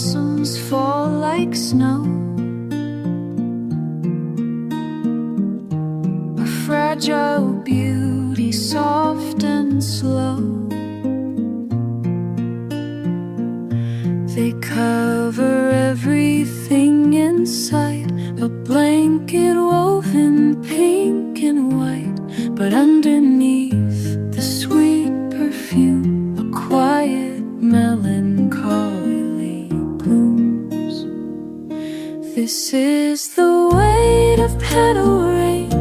blossoms fall like snow. A fragile beauty, soft and slow. They cover everything in sight, a blanket woven pink and white. But underneath the sweet perfume, a quiet melancholy blooms. This is the weight of petal rain,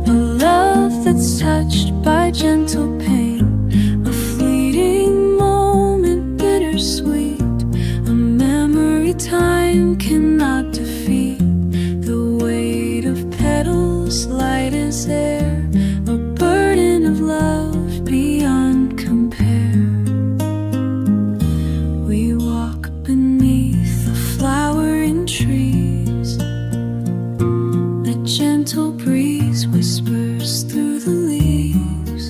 a love that's touched by gentle pain, a fleeting moment bittersweet, a memory time cannot defeat. The weight of petals light as air, a burden of love beyond compare. We walk beneath the flowering trees, a gentle breeze whispers through the leaves.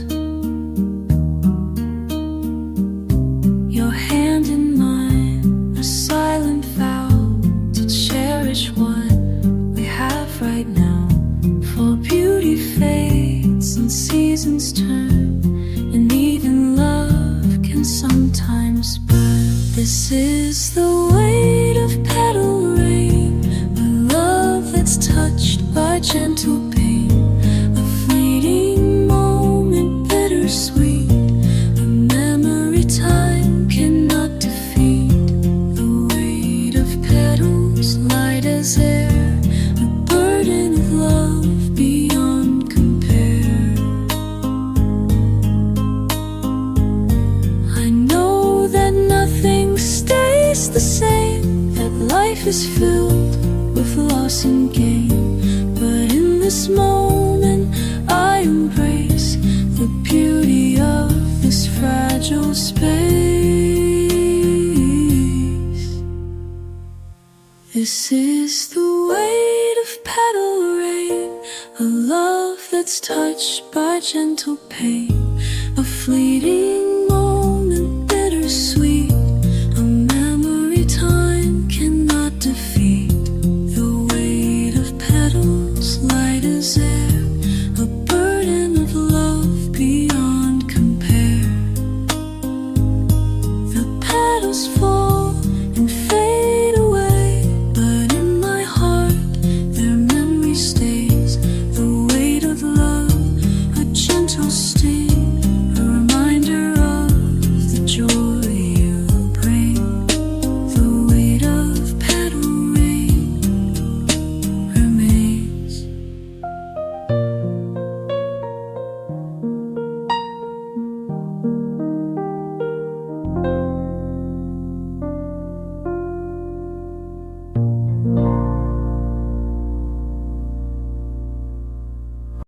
Your hand in mine, a silent vow to cherish what we have right now. For beauty fades and seasons turn, and even love can sometimes burn. This is the weight of petal rain, a love that's touched by gentle pain, a fleeting moment bittersweet, a memory time cannot defeat. The weight of petals light as air, a burden of love beyond compare. I know that nothing stays the same, that life is filled with loss and gain. But in this moment I embrace the beauty of this fragile space. This is the weight of petal rain, a love that's touched by gentle pain, a fleeting